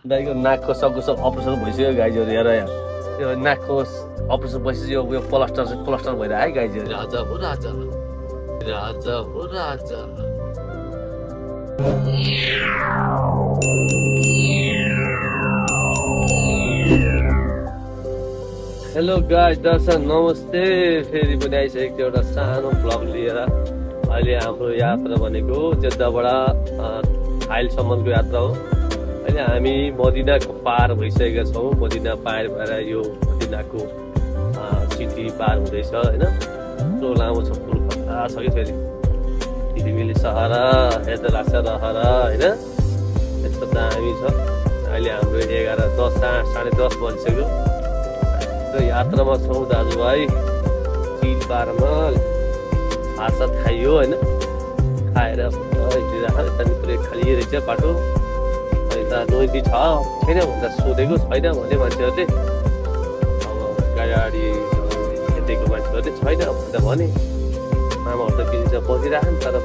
दाइको नाकको सबको सब अपरेसन भइसक्यो गाइजहरू हेर यहाँ यो नाकको अपरेसन भइसक्यो यो प्लास्टर भएर आयो गाइजहरू राजा हो राजा राजा हो राजा हेलो गाइज दर्शक नमस्ते फेरि पनि आइसकेको थियो एउटा सानो भ्लग लिएर अहिले हाम्रो यात्रा भनेको जेद्दाबाट थाइलसम्मको यात्रा हो अहिले हामी मदिनाको पार भइसकेका छौँ मदिना पार भएर यो मदिनाको सिटी पार हुँदैछ होइन यत्रो लामो छ पुल खतरा छ कि फेरि झिलिमिली सहर यता लाग्छ रहर होइन यस्तो दामी छ अहिले हाम्रो 11:10 बजिसक्यो यात्रामा छौँ दाजुभाइ चिल पारमा भात खाइयो होइन खाएर पुरै खाली रहेछ बाटो यता नदी छ छैन भन्दा सोधेको छैन भने मान्छेहरूले अब गाडी खेतेको मान्छेहरूले छैन भन्दा भने मामाहरू त बिच बसिरहेको नि तर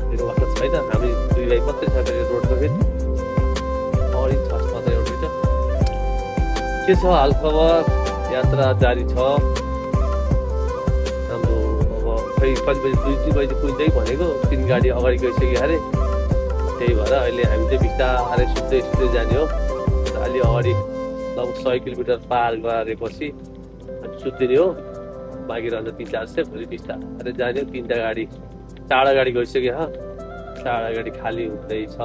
त्यो वास्ता छैन हामी 2 भाइ मात्रै छ रोडको फेरि अगाडि छ मात्रै रोड छ के छ हालखबर यात्रा जारी छ हाम्रो अब खै कति बजी 2 बजी पुग्दै भनेको 3 गाडी अगाडि गइसक्यो अरे त्यही भएर अहिले हामी चाहिँ बिस्तारै सुत्दै जाने हो अलि अगाडि लगभग 100 किलोमिटर पार गरेपछि सुत्दिने हो बाँकी रहन्छ 3-4 स्टेप भोलि बिस्तारै जाने हो 3टा गाडी 4 गाडी गइसक्यो 4 गाडी खाली हुँदैछ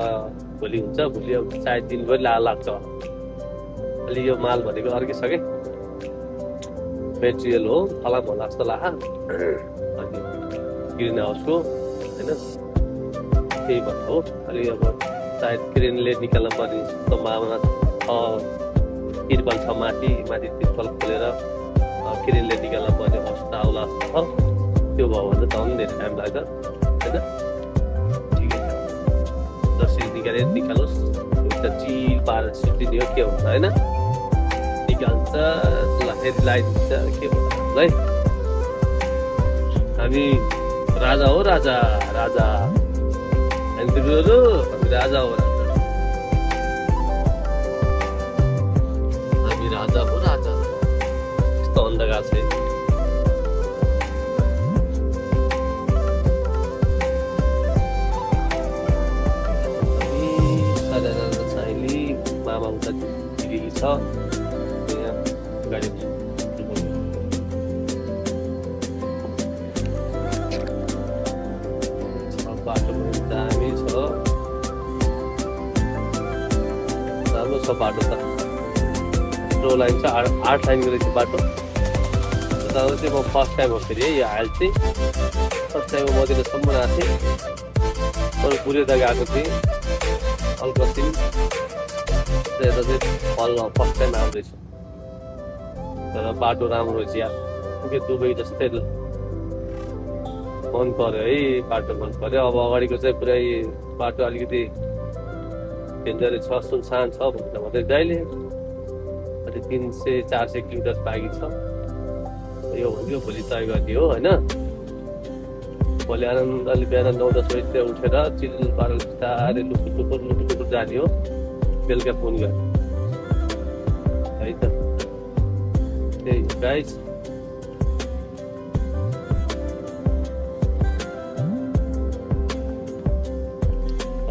भोलि हुन्छ भोलि अब सायद दिनभरि लाग्छ अलि यो माल भनेको अर्कै छ कि मेटेरियल हो फलाम होला जस्तो लाग्छ अनि ग्रिन हाउसको होइन त्यही भन्नु हो अलि अब सायद क्रेनले निकाल्न पर्ने सम्भावना छ तिर्पल छ माथि तिर्पल खोलेर क्रेनले निकाल्न पर्ने अवस्था आउला छ त्यो भयो भने त झन् धेरै टाइम लाग्छ होइन ठिकै छ जसरी निकालोस् एउटा चिल पारेर सुत्दिने हो के हुन्छ होइन निकाल्छ फेरि लगाइदिन्छ के भन्नु है हामी राजा हो राजा राजा हामी राजा हो राजा हामी राजा हो राजा यस्तो अन्धकार छ साइली मामा उता दिदी छ गाडी बाटो पनि दामी छ राम्रो छ बाटो त स्लो लाइन छ 8 लाइनको रहेछ बाटो तर चाहिँ म फर्स्ट टाइम हो फेरि है यो आइल चाहिँ फर्स्ट टाइम मदिनासम्म आएको थिएँ अरू पुरै त गएको थिएँ अल्कसिम यता चाहिँ फर्स्ट टाइम आउँदैछु तर बाटो राम्रो रहेछ यार के दुबई जस्तै मन पर्यो है बाटो मन पर्यो अब अगाडिको चाहिँ पुरै बाटो अलिकति डेन्जरै छ सुनसान छ भन्दै दाइले अलि 300-400 किलोमिटर बाँकी छ यो भन्यो भोलि तय गर्ने हो होइन भोलि आनन्दले बिहान 9-10 बजीतिर उठेर चिल पारेर बिस्तारै लुकुर जाने हो बेलुका फोन गर्ने है त त्यही गाइज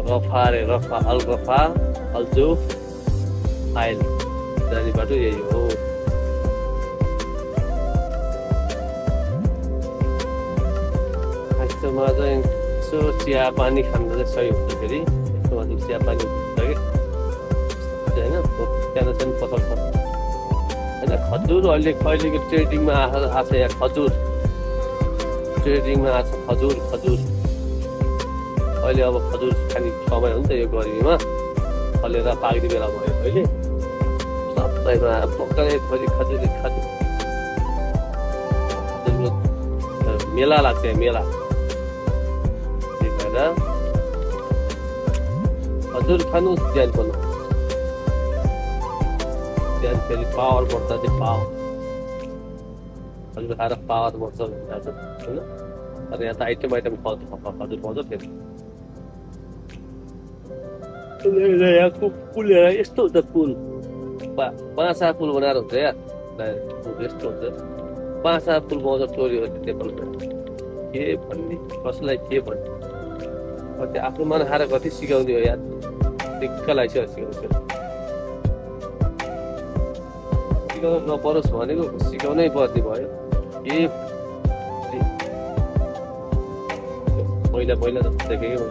रफा रे रफा अल्जो आइल जाने बाटो यही हो यस्तोमा चाहिँ यसो चिया पानी खानु चाहिँ सही हुन्छ फेरि यस्तोमा चाहिँ चिया पानी हुन्छ कि होइन त्यहाँ चाहिँ पसल छ होइन खजुर अहिले कहिलेको ट्रेडिङमा आएको यहाँ खजुर ट्रेडिङमा आएको खजुर अहिले अब खजुर खाने समय हो नि त यो गर्मीमा फलेर पाक्ने बेला भयो अहिले सबैमा पक्कै खजुरको मेला लाग्छ मेला त्यही भएर खजुर खानु ज्यान पर्नु ज्यान फेरि पावर बढ्छ त्यो पावर खजुर खाएर पावर बढ्छ भनिरहेको छ होइन तर यहाँ त आइटम खजुर पाउँछ फेरि यहाँको पुल हेर यस्तो हुन्छ पुल पाँचा पुल बनाएर हुन्छ यार यस्तो हुन्छ पाँचा पुल पाउँछ टोरी हो नेपालमा के भन्ने कसलाई के भन्ने कति आफ्नो मन खाएर कति सिकाउने हो यार दिक्क लागिसक्यो सिकाउनु नपरोस् भनेको सिकाउनै पर्ने भयो के मैला मैला जस्तो देखेको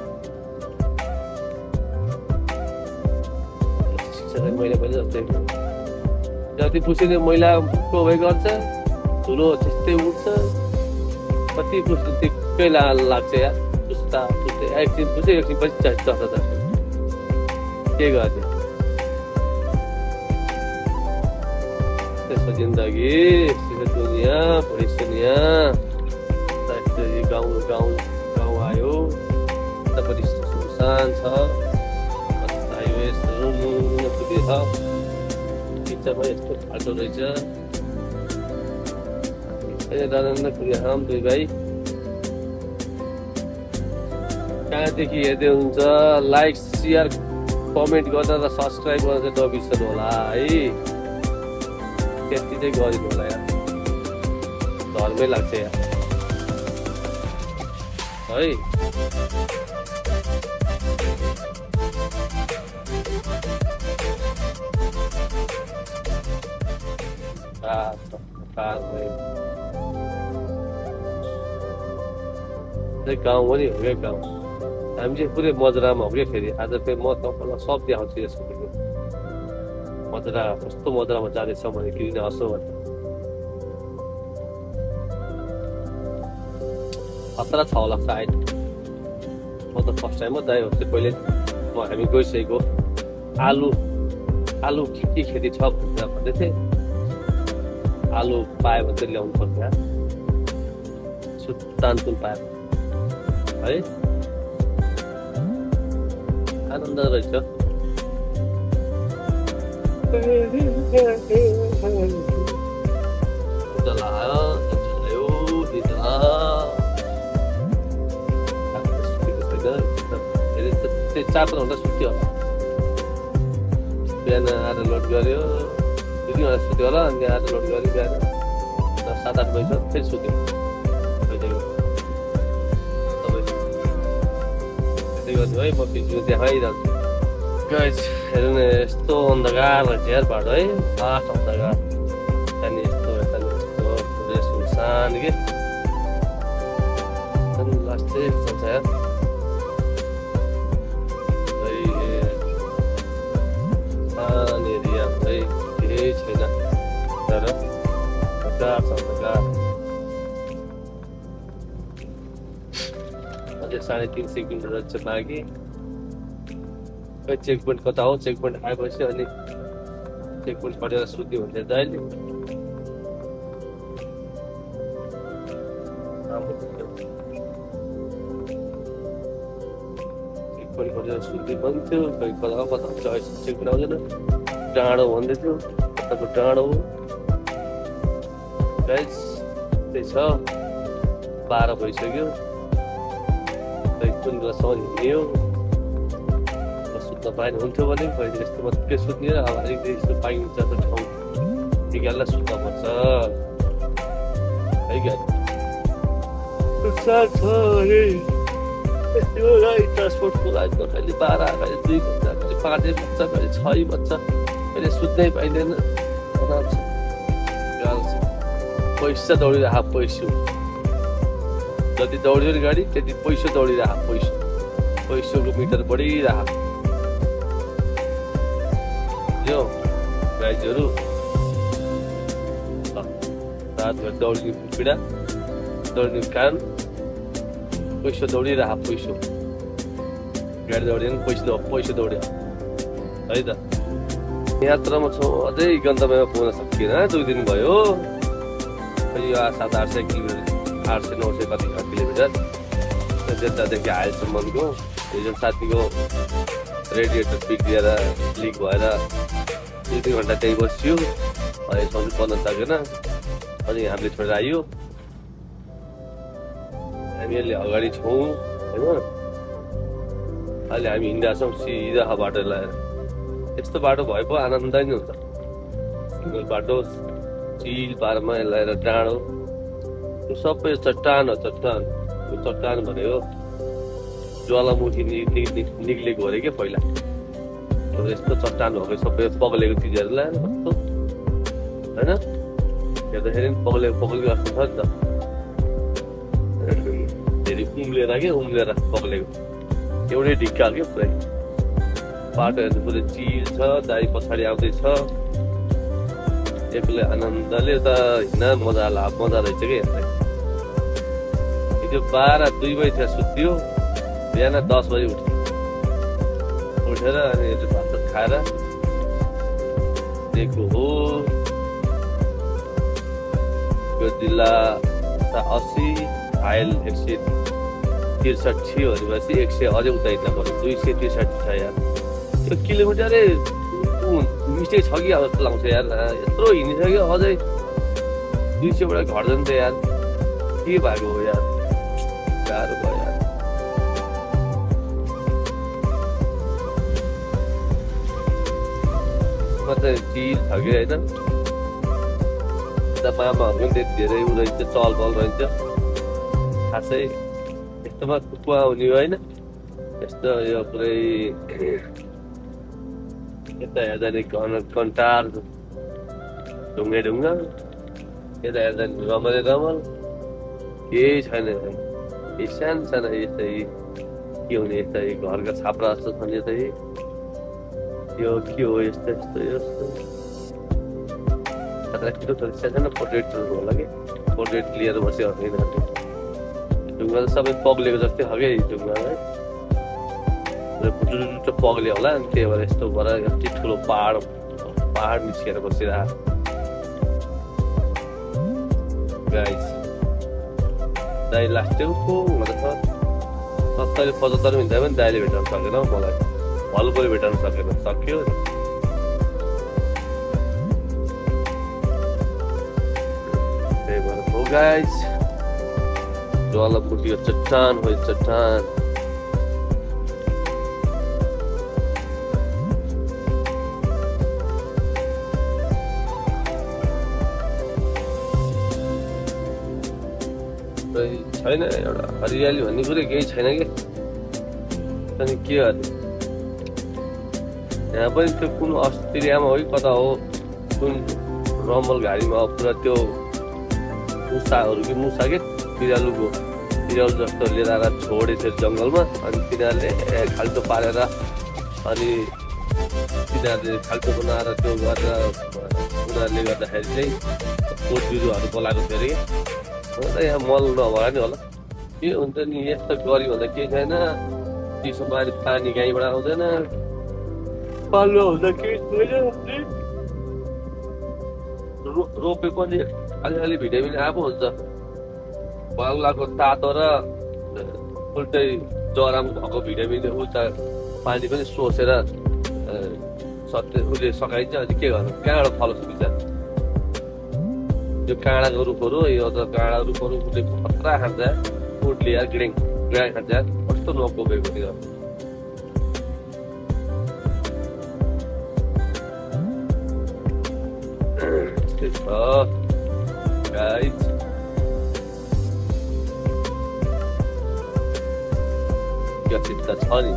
मैला मैला जस्तो जति पुसिने मैला भइ गर्छ धुलो त्यस्तै उठ्छ कति पुस्नु दिक्कै लाग्छ यार पुस्ता पुस्दै एकछिन पुस्यो एकछिन पछि चर्छ के गर्ने त्यसको जिन्दगी दुनियाँ बढी दुनियाँ गाउँ गाउँ गाउँ आयो पनि सुनसान छ हाइवेसहरू पुगेछ बिचमा यस्तो फाल्टो रहेछ दादा पुगे हम दुई भाइ कहाँदेखि हेर्दै हुन्छ लाइक सेयर कमेन्ट गर्न र सब्सक्राइब गर्न चाहिँ नबिर्सनु होला है त्यति चाहिँ गरिदिनु होला यार धर्मै लाग्छ यार है गाउँ पनि हो क्या गाउँ हामी चाहिँ पुरै मजरामा हो क्या फेरि आज फेरि म तपाईँलाई सब देखाउँछु यसको मजरा कस्तो मजरामा जाँदैछ भने किन हँसो भने खतरा छ होला सायद म त फर्स्ट टाइम हो दाइ हो चाहिँ पहिले हामी गइसकेको आलु के खेती छ भनेर भन्दै थिएँ आलु पायो भने चाहिँ ल्याउनु पर्छ सुतानतुन पायो है आनन्द रहेछ चार पाँच घन्टा सुत्यो होला बिहान आएर लोड गऱ्यो 2 घन्टा सुत्यो होला अनि आएर लोड गऱ्यो बिहान 7-8 बजी फेरि सुत्यो गर्नु है म भिडियो देखाइरहन्छु गाइस हेर्नु न यस्तो अन्धकार रहेछ यार बाटो है लास्ट अन्धकार त्यहाँदेखि यस्तो पुरै सुनसान के लास्ट चाहिँ चल्छ यार सान एरिया है केही छैन तर अन्धकार छ अन्धकार अझै 3.5 किलोमिटर चाहिँ बाँकी खै चेक पोइन्ट कता हो चेक पोइन्ट आएपछि अनि चेक पोइन्ट कटेर सुत्यो भने दाइले चेक पोइन्ट कटेर सुत्यो भन्थ्यो खै कता कता हुन्छ चेक पोइन्ट आउँदैन डाँडो भन्दै थियो कताको डाँडो हो गाइस त्यही छ 12 भइसक्यो कुन बेलासम्म हिँड्यो सुत्न पाएन हुन्थ्यो भने पहिले यस्तो मात्रै सुत्ने र अब अलिकति यस्तो पाइन्छ त ठाउँ निकालेर सुत्नुपर्छ है क्या साग छ अरे त्यो गाडी ट्रान्सपोर्टको लागि कहिले 12 कहिले 2 बज्छ कहिले 5 बज्छ कहिले 6 बज्छ कहिले सुत्नै पाइँदैन पैसा दौडिरहेको पैसा जति दौड्यो नि गाडी त्यति पैसा दौडिरहेको पैसाको मिटर बढिरहेको यो गाइजहरू रातभर दौडिने पीडा दौडिने कान पैसा दौडिरहेको पैसा गाडी दौड्यो नि पैसा दौड्यो है त यात्रामा छौँ अझै गन्तव्यमा पुग्न सकिएन 2 दिन भयो यो 700-800 किलोमिटर 800-900 कति किलोमिटर त्यतादेखि हाइलसम्मको हिजो साथीको रेडिएटर बिग्रिएर लिक भएर 2-3 घन्टा त्यही बस्यो अनि सबै बन्न सकेन अनि हामीले छोडेर आयो हामी अहिले अगाडि छौँ होइन अहिले हामी हिँडिरहेको छौँ सिधा बाटो लगाएर। यस्तो बाटो भए पो आनन्द नै हुन्छ। सिङ्गल बाटो चिल पारमा लगाएर डाँडो यो सबै चट्टान हो। चट्टान यो चट्टान भनेको ज्वालामुखी निक्लेको अरे क्या पहिला। यस्तो चट्टान भएको सबै पग्लेको चिजहरू ल्याएर कस्तो होइन हेर्दाखेरि पनि पग्लेको जस्तो छ नि त। फेरि उम्लेर पग्लेको एउटै ढिक्का क्या पुरै। बाटो हेर्नु पुरै चिल छ। गाडी पछाडि आउँदैछ एक्लै आनन्दले त हिँड्न मजा रहेछ कि हेर्दै। हिजो 12-2 बजी सुत्यो, बिहान 10 बजी उठेर अनि भात खाएर दिएको हो। यो जिल्ला 80 घायल 163 भनेपछि 100 अझै उता हिँड्न पर्यो। 263 छ यार। यो किलोमिटरै मिस्टेक छ कि अब जस्तो लाग्छ यार। यत्रो हिँडिसक्यो अझै 200बाट घट्दैन त यार। के भएको हो यार, गाह्रो भयो यार। मात्रै चिल छ कि होइन। मामाहरू पनि त्यति धेरै उ रहन्छ, चलबल रहन्छ खासै। यस्तोमा कुवा हुने होइन। यस्तो यो पुरै यता हेर्दा नि कन्टार ढुङ्गा यता हेर्दा नि रमल केही छैन। सानो यस्तै के हुने यस्तै घरका छाप्रा जस्तो छन्। यतै यो के हो यस्तो सानो पोर्ट्रेटहरू होला कि पोर्ट्रेट लिएर बस्यो होइन। ढुङ्गा त सबै पग्लेको जस्तै छ क्या ढुङ्गा है। फुटुटुटु पग्ले होला अनि त्यही भएर यस्तो भएर यति ठुलो पहाड निस्केर बसिरहेको गाइस। दाइ लास्ट को हुँदा छ 70-75 मिनट पनि दाइले भेटाउन सकेन मलाई। भल पनि भेटाउन सकेन, सक्यो। त्यही भएर हो गाइस। ज्वालामुखीको चट्टान हो चट्टान। छैन एउटा हरियाली भन्ने कुरै केही छैन कि। अनि के गर्नु यहाँ पनि त्यो कुन अस्ट्रेलियामा हो कि कता हो कुन रमल घारीमा पुरा त्यो मुसा के बिरालो जस्तो लिएर आएर छोडेको थियो जङ्गलमा। अनि तिनीहरूले खाल्टो पारेर अनि तिनीहरूले खाल्टो बनाएर त्यो गरेर उनीहरूले गर्दाखेरि चाहिँ बोट बिरुवाहरू बोलाएको थियो अरे कि। यहाँ मल नभए नि होला के हुन्छ नि। यस्तो गऱ्यो भन्दा केही छैन। चिसो पानी गाईबाट आउँदैन। पालुवा हुँदा केही छैन। रोपे पनि अलिअलि भिटामिन आएको हुन्छ। बाउलाको तातो र उल्टै जराम भएको भिटामिन उल्टा पानी पनि सोसेर उसले सकाइन्छ। अनि के गर्नु कहाँबाट फलोस् विचार। यो काँडाको रुखहरू यो त काँडा रुखहरू उसले खतरा खान्छ। उठले यार गिडाङ खान्छ यार। कस्तो नकोपेको थियो। गाइस विकसित त छ नि।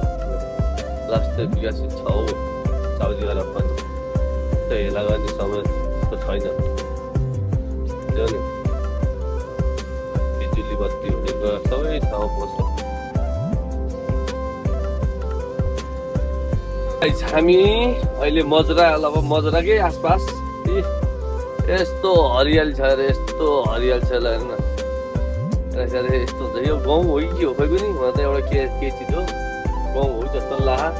राष्ट्र विकसित छ हो साउदी अरब पनि। त्यो हेला गर्ने समय त छैन। बिजुली बत्ती हुने सबै ठाउँ पर्छ। हामी अहिले मजराकै आसपास यस्तो हरियाली छ अरे। यस्तो हरियाली छ हेर्न। यस्तो यो गाउँ हो कि हो खोइ पनि मलाई त एउटा के चिज हो गाउँ हो जस्तो लाग्छ।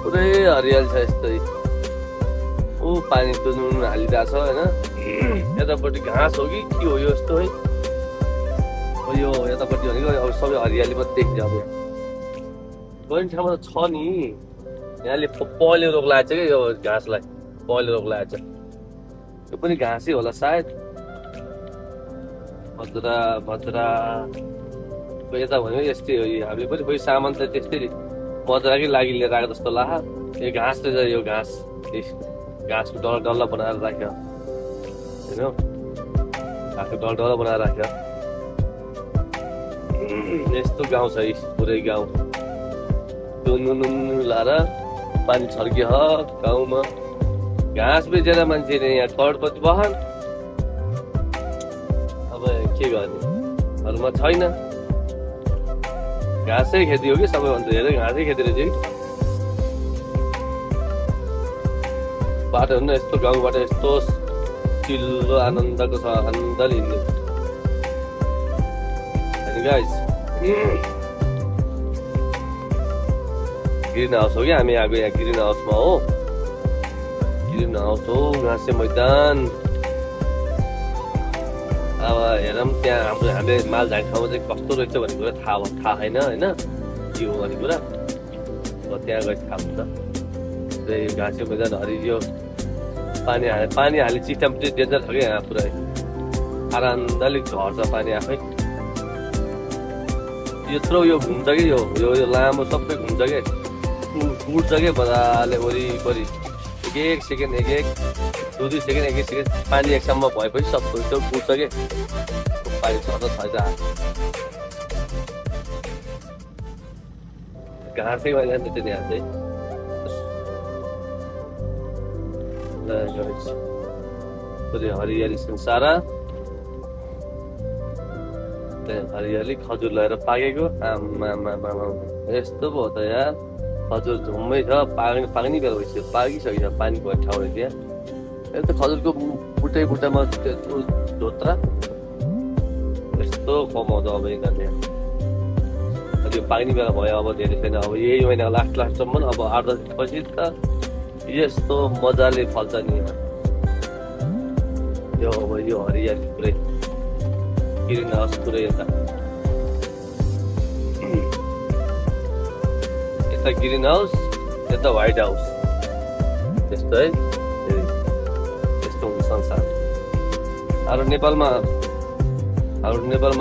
पुरै हरियाली छ यस्तै। ऊ पानी त नुन हालिरहेको छ होइन। यतापट्टि घाँस हो कि के हो यो यस्तो है। यो यतापट्टि भनेको अब सबै हरियाली मात्रै देखिन्छ। अब गइने ठाउँमा त छ नि। यहाँले पहेँलो रोग लागेको छ क्या यो घाँसलाई। पहेँलो रोग लागेको छ। यो पनि घाँसै होला सायद। भद्रा यता भन्यो यस्तै हो। हामीले पनि खोइ सामान त त्यस्तै मजाकै लागि लिएर आएको जस्तो लाग्यो। यो घाँस रहेछ, यो घाँस घाँसको डल्ला बनाएर राख्यो होइन, घाँसको डल्ला बनाएर राख्यो। यस्तो गाउँ छ पुरै गाउँ, नुन लाएर पानी छर्कियो गाउँमा। घाँस बेचेर मान्छेले यहाँ करोडपति बहन। अब के गर्ने, घरमा छैन, घाँसै खेती हो कि सबैभन्दा धेरै घाँसै खेती रहेछ कि। बाटो हेर्नु, यस्तो गाउँबाट यस्तो चिल्लो आनन्दको छ, आनन्दले हिँड्ने गाइस। ग्रिन हाउस हो कि हामी आएको, यहाँ ग्रिन हाउसमा हो, ग्रिन हाउस हो, घाँसे मैदान। अब हेरौँ त्यहाँ हामीले माल झाने ठाउँमा चाहिँ कस्तो रहेछ भन्ने कुरा थाहा छैन होइन, के हो भन्ने कुरा। अब त्यहाँ गएर थाहा हुन्छ। त्यही घाँसे मैदान हरियो, पानी हाले सिस्टम चाहिँ डेन्जर छ क्या यहाँ पुरै, आनन्दले झर्छ पानी आफै। यत्रो यो घुम्छ कि यो लामो सबै घुम्छ क्या, उड्छ क्या मजाले वरिपरि। एक सेकेन्ड एक 2 सेकेन्ड एक सेकेन्ड पानी एकसम्म भएपछि सबै त्यो उड्छ क्या, पानी छर्छ छैन। घाँसै मैदान छ त्यहाँ चाहिँ। हरियाली संसार, हरियाली खजुर लगाएर पाकेको। आमा यस्तो भयो त यार, खजुर झुम्मै छ, पाक्ने बेला भइसक्यो, पाकिसक्यो पानी भएको ठाउँमा। त्यहाँ यस्तो खजुरको बुट्टामा धोत्रा यस्तो कमाउँछ अब यिनीहरूले। यो पाक्ने बेला भयो, अब धेरै छैन, अब यही महिना लास्टसम्म, अब 8-10 दिनपछि त यस्तो मजाले फल्छ नि यहाँ। यो अब यो हरियाली पुरै ग्रिन हाउस पुरै यता ग्रिन हाउस, यता व्हाइट हाउस, त्यस्तो है। यस्तो हुन्छ संसार। हाम्रो नेपालमा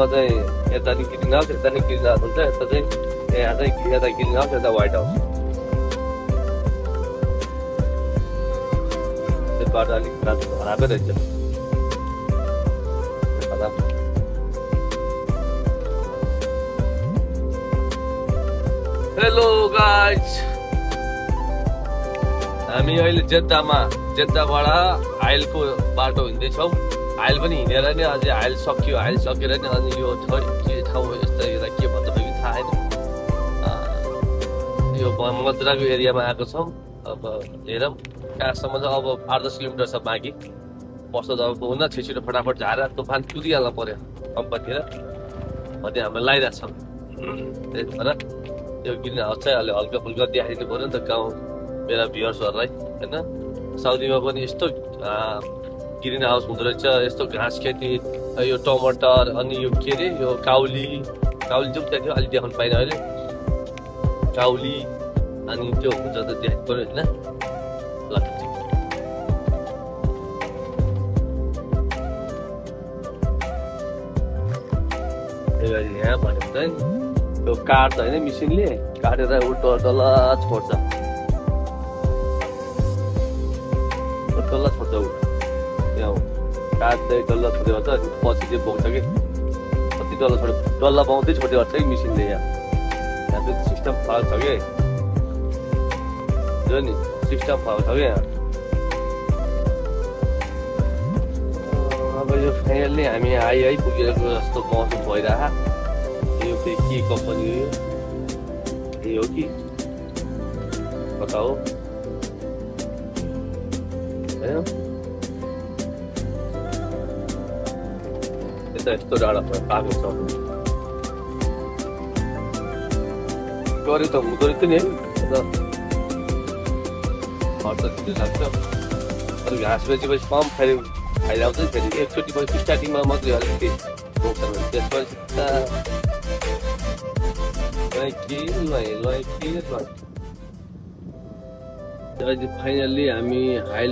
चाहिँ यता ग्रिन हाउस, यता ग्रिन हाउस हुन्छ, यता चाहिँ यहाँ चाहिँ यता ग्रिन हाउस, यता व्हाइट हाउस। बाटो अलिक खराबै रहेछ। हेलो गाइज, हामी अहिले जेद्दाबाट हाइलको बाटो हिँड्दैछौँ। हाइल पनि हिँडेर नि अझै हाइल सक्यो, हाइल सकेर नि अनि यो के ठाउँ हो यस्तो, यसलाई के भन्छ पनि थाहा छैन। यो मजुराको एरियामा आएको छौँ। अब हेरौँ कहाँसम्म छ, अब 8-10 किलोमिटर छ बाँकी। बस्दा त अब हुन छिटो फटाफट झारेर तुफान कुदिहाल्नु पर्यो कम्पनीतिर भन्ने हाम्रो लगाइरहेको छ। त्यही भएर यो ग्रिन हाउस चाहिँ अलि हल्का फुल्का देखाइदिनु पऱ्यो नि त गाउँ मेरा भ्युअर्सहरूलाई होइन। साउदीमा पनि यस्तो ग्रिन हाउस हुँदो रहेछ, यस्तो घाँस खेती, यो टमाटर, अनि यो के अरे यो काउली जाउँ त्यहाँ थियो, अलिक देखाउनु पाइनँ अहिले। काउली अनि त्यो हुन्छ त देखाइदिनु पऱ्यो होइन। ल यहाँ भनेको चाहिँ यो काट्छ होइन, मिसिनले काटेर उल्टो डल्ला छोड्छ, डल्ला छोड्छ। यहाँ काट्दै डल्ला छोड्यो भने चाहिँ पछि चाहिँ बोक्छ कि कति डल्ला छोड्यो, डल्ला पाउँदै छोड्यो गर्छ कि मिसिनले। यहाँ चाहिँ सिस्टम फरक छ कि, जो नि सिस्टम फरक छ कि यहाँ। अब यो फाइनल्ली हामी आइपुगेको जस्तो महसुस भइरहेको। यो फेरि के कम्पनी हो, यो हो कि कता हो होइन। यता यस्तो डाँडा पाएको छ, गरे त हुँदो रहेछ नि है। खर्च लाग्छ, अलिक घाँस बेचेपछि पम्प खाइरहेको चाहिँ फेरि एकचोटि पछि स्टार्टिङमा मात्रै अलिकति रोक्छ भने त्यसपछि फाइनल्ली हामी हाइल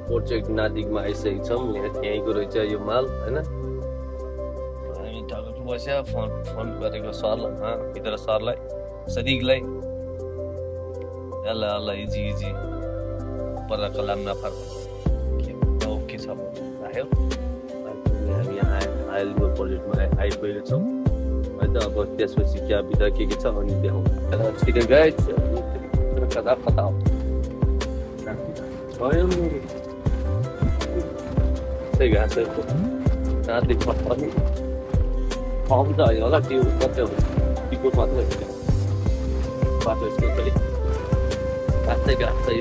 प्रोजेक्ट नादिकमा आइसकेको छौँ। यहीँको रहेछ यो माल होइन। हामी ढल्क बस्यो, फोन गरेको सरलाई भित्र सरलाई सदिकलाई Yalla Allah easy easy. Para kalam nafar. Okay सब आयो. हामी आइलको प्रोजेक्टमा आइपुगेको छौँ. अहिले अब त्यसपछि क्या भित्र के छ अनि देखाउँ. छिटो गाइस. कता पता हो. स्वयं त्यही घाँसको राति पनि फर्म त होइन होला त्यो मात्रै हो टिको मात्रै हो बाटो यस्तो चाहिँ घाँसै घाँसै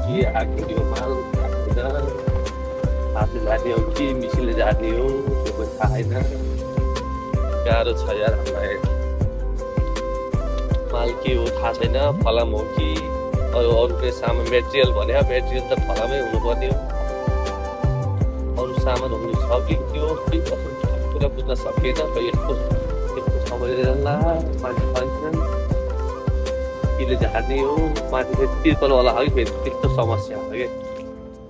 के आएको त्यो माल हातले झार्ने हो कि मिसिनले झार्ने हो त्यो पनि थाहा छैन गाह्रो छ यार हामीलाई माल के हो थाहा छैन फलाम हो कि अरू कुनै सामान मेटेरियल भने मेटेरियल त फलामै हुनुपर्ने हो अरू सामान हुनु छ कि त्यो कुरा बुझ्न सकिएन खै यस्तो छ भने ला मान्छे छैनन् केले झार्ने हो माथि फेरि तिर्पलवाला हो कि फेरि त्यस्तो समस्या हो कि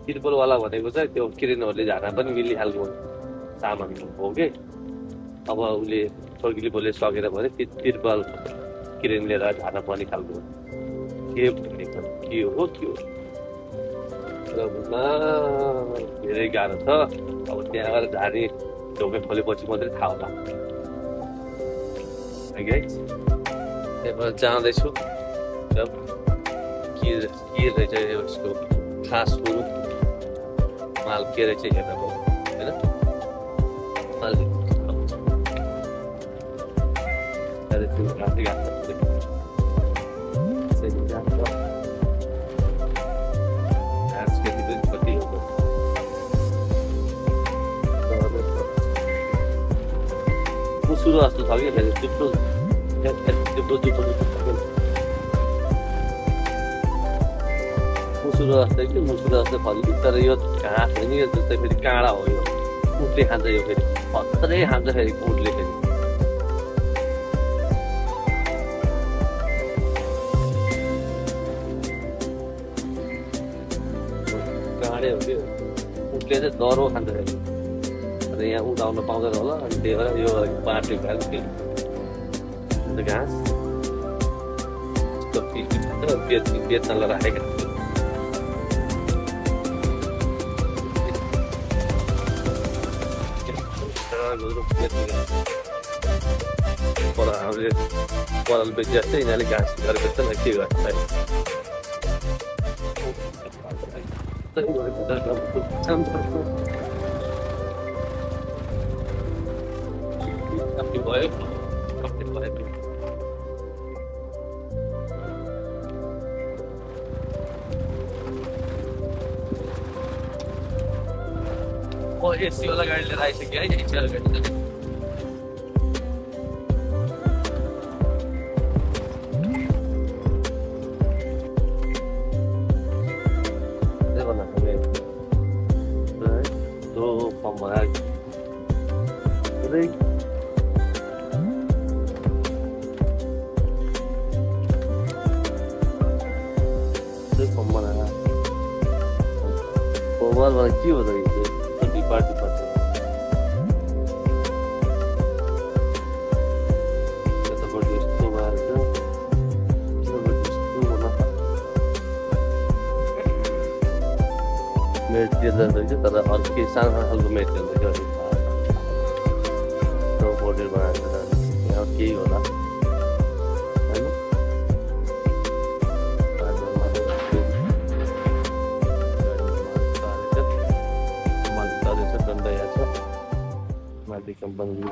तिर्पलवाला भनेको चाहिँ त्यो किरेनहरूले झार्न पनि मिलिहाल्ने सामान हो कि अब उसले छोर्कीले बोले सकेर भने तिर्पल किरेन लिएर झार्न पर्ने खालको के भनेको के हो त्यो र बुझ्न धेरै गाह्रो छ अब त्यहाँ गएर झार्ने ढोकै खोलेपछि मात्रै थाहा होला त्यहाँबाट जाँदैछु के रहेछ यसको खास कुरो माल के रहेछ हेर्नु होइन माल घाँसै घाँस खेती पनि कति हो मुसुरो जस्तो छ कि फेरि थुप्रो मुसुरो जस्तै कि मुसुरो जस्तै फल्यो तर यो घाँस होइन यो जस्तै फेरि काँडा हो यो उठले खान्छ यो फेरि हत्रै खान्छ फेरि उठले फेरि काँडै हो कि उठले चाहिँ दह्रो खान्छ फेरि अन्त यहाँ उठाउन पाउँदैन होला अनि त्यही भएर यो बाटो भएर फेरि घाँस बेच्नलाई राखेका हामीले पराल बेची जस्तै यिनीहरूले घाँस गरेको छ न के गर्छ भयो एसीवाला गाडी लिएर आइसक्यो है एसीवाला गाडी के हो त डिपार्टमेन्ट मेटेरियल रहेछ तर अर्कै सानो खालको मेटेरियल रहेछ बोर्डर बनाएको यहाँ केही होला होइन माथि कम्पनी